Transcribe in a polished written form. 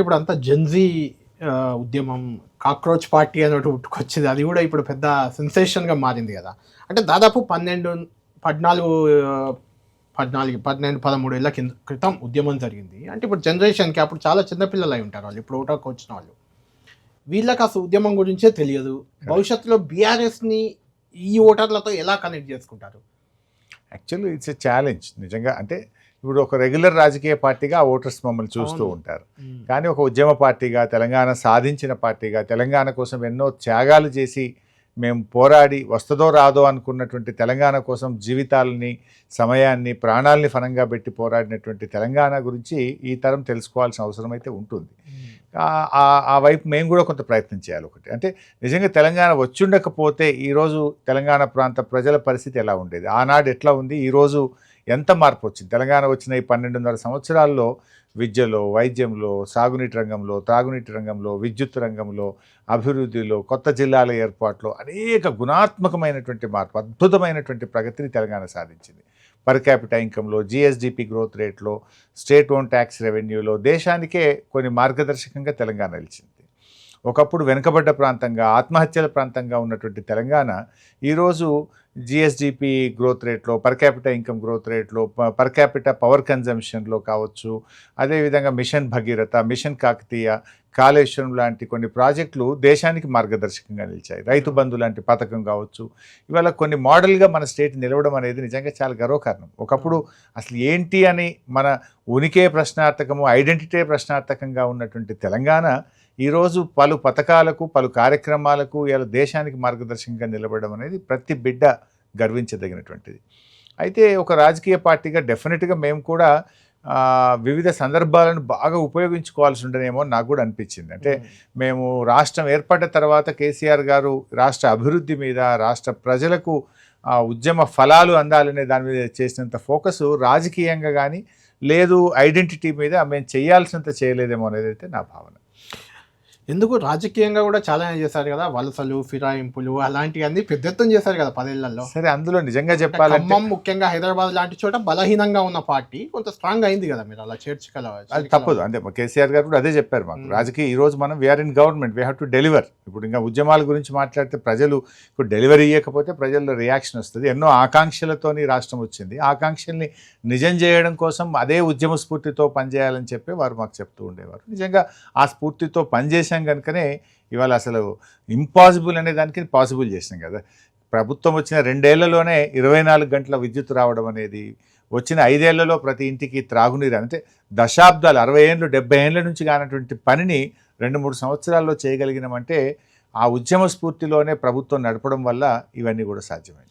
ఇప్పుడంతా జెన్‌జీ ఉద్యమం, cockroach party అని ఒకటి పుట్టుకొచ్చింది. అది గూడా ఇప్పుడు పెద్ద సెన్సేషన్‌గా మారింది గదా! అంటే దాదాపు 14 12 13 ఏళ్ల క్రితం ఉద్యమం జరిగింది. అంటే ఇప్పుడు జనరేషన్‌కి అప్పుడు చాలా చిన్న పిల్లలై ఉంటారు వాళ్ళు. ఇప్పుడు ఓటర్‌కొచ్చిన వాళ్ళు. వీళ్ళకి అసలు ఉద్యమం గురించే తెలియదు. భవిష్యత్తులో బీఆర్ఎస్‌ని ఈ ఓటర్లతో ఎలా కనెక్ట్ జేసుకుంటారు? యాక్చువల్లీ ఇట్స్ ఎ ఛాలెంజ్ నిజంగా. అంటే ఇప్పుడు ఒక రెగ్యులర్ రాజకీయ పార్టీగా ఆ ఓటర్స్ మమ్మల్ని చూస్తూ ఉంటారు. కానీ ఒక ఉద్యమ పార్టీగా, తెలంగాణ సాధించిన పార్టీగా, తెలంగాణ కోసం ఎన్నో త్యాగాలు చేసి మేము పోరాడి వస్తుందో రాదో అనుకున్నటువంటి తెలంగాణ కోసం జీవితాలని, సమయాన్ని, ప్రాణాలని ఫలంగా పెట్టి పోరాడినటువంటి తెలంగాణ గురించి ఈ తరం తెలుసుకోవాల్సిన అవసరం అయితే ఉంటుంది. ఆ వైపు మేము కూడా కొంత ప్రయత్నం చేయాలి. ఒకటి అంటే నిజంగా తెలంగాణ వచ్చుండకపోతే ఈరోజు తెలంగాణ ప్రాంత ప్రజల పరిస్థితి ఎలా ఉండేది, ఆనాడు ఎట్లా ఉంది, ఈరోజు ఎంత మార్పు వచ్చింది. తెలంగాణ వచ్చిన ఈ 12.5 సంవత్సరాల్లో విద్యలో, వైద్యంలో, సాగునీటి రంగంలో, త్రాగునీటి రంగంలో, విద్యుత్ రంగంలో, అభివృద్ధిలో, కొత్త జిల్లాల ఏర్పాట్లో అనేక గుణాత్మకమైనటువంటి మార్పు, అద్భుతమైనటువంటి ప్రగతిని తెలంగాణ సాధించింది. పర్ క్యాపిటా ఇన్కంలో, జిఎస్డిపి గ్రోత్ రేట్లో, స్టేట్ ఓన్ ట్యాక్స్ రెవెన్యూలో దేశానికే కొన్ని మార్గదర్శకంగా తెలంగాణ నిలిచింది. ఒకప్పుడు వెనుకబడ్డ ప్రాంతంగా, ఆత్మహత్యల ప్రాంతంగా ఉన్నటువంటి తెలంగాణ ఈరోజు జిఎస్డిపి గ్రోత్ రేట్లో, పర్ క్యాపిటా ఇన్కమ్ గ్రోత్ రేట్లో, పర్ క్యాపిటా పవర్ కన్జంప్షన్లో కావచ్చు, అదేవిధంగా మిషన్ భగీరథ, మిషన్ కాకతీయ, కాళేశ్వరం లాంటి కొన్ని ప్రాజెక్టులు దేశానికి మార్గదర్శకంగా నిలిచాయి. రైతు బంధు లాంటి పథకం కావచ్చు, ఇవాళ కొన్ని మోడల్గా మన స్టేట్ నిలవడం అనేది నిజంగా చాలా గర్వకారణం. ఒకప్పుడు అసలు ఏంటి అని మన ఉనికే ప్రశ్నార్థకము, ఐడెంటిటీ ప్రశ్నార్థకంగా ఉన్నటువంటి తెలంగాణ ఈరోజు పలు పథకాలకు, పలు కార్యక్రమాలకు ఇలా దేశానికి మార్గదర్శకంగా నిలబడడం అనేది ప్రతి బిడ్డ గర్వించదగినటువంటిది. అయితే ఒక రాజకీయ పార్టీగా డెఫినెట్గా మేము కూడా వివిధ సందర్భాలను బాగా ఉపయోగించుకోవాల్సి ఉండనేమో నాకు కూడా అనిపించింది. అంటే మేము రాష్ట్రం ఏర్పడ్డ తర్వాత కేసీఆర్ గారు రాష్ట్ర అభివృద్ధి మీద, రాష్ట్ర ప్రజలకు ఉద్యమ ఫలాలు అందాలనే దాని మీద చేసినంత ఫోకస్ రాజకీయంగా కానీ లేదు, ఐడెంటిటీ మీద మేము చేయాల్సినంత చేయలేదేమో అనేది అయితే నా భావన. ఎందుకు రాజకీయంగా కూడా చాలా చేశారు కదా, వలసలు, ఫిరాయింపులు అలాంటివన్నీ పెద్ద ఎత్తున చేశారు కదా 10 ఏళ్లలో. సరే, అందులో నిజంగా చెప్పాలంటే ఖమ్మం ముఖ్యంగా హైదరాబాద్ లాంటి చోట బలహీనంగా ఉన్న పార్టీ కొంత స్ట్రాంగ్ అయింది కదా, మీరు అలా అది తప్పదు. అంటే కేసీఆర్ గారు కూడా అదే చెప్పారు మాకు. రాజకీయ ఈరోజు మనం we're in government, we have to deliver. ఇప్పుడు ఇంకా ఉద్యమాల గురించి మాట్లాడితే ప్రజలు ఇప్పుడు డెలివరీ ఇవ్వకపోతే ప్రజల్లో రియాక్షన్ వస్తుంది. ఎన్నో ఆకాంక్షలతోని రాష్ట్రం వచ్చింది. ఆకాంక్షల్ని నిజం చేయడం కోసం అదే ఉద్యమ స్ఫూర్తితో పనిచేయాలని చెప్పి వారు మాకు చెప్తూ ఉండేవారు. నిజంగా ఆ స్ఫూర్తితో పనిచేసాం కనుకనే ఇవాళ అసలు ఇంపాసిబుల్ అనే దానికి పాసిబుల్ చేసినాం కదా. ప్రభుత్వం వచ్చిన 2 ఏళ్లలోనే 24 గంటల విద్యుత్ రావడం అనేది, వచ్చిన 5 ఏళ్లలో ప్రతి ఇంటికి త్రాగునీరు, అంటే దశాబ్దాలు 60 ఏళ్ళు 70 ఏళ్ళ నుంచి కానటువంటి పనిని 2-3 సంవత్సరాల్లో చేయగలిగినామంటే ఆ ఉద్యమ స్ఫూర్తిలోనే ప్రభుత్వం నడపడం వల్ల ఇవన్నీ కూడా సాధ్యమైంది.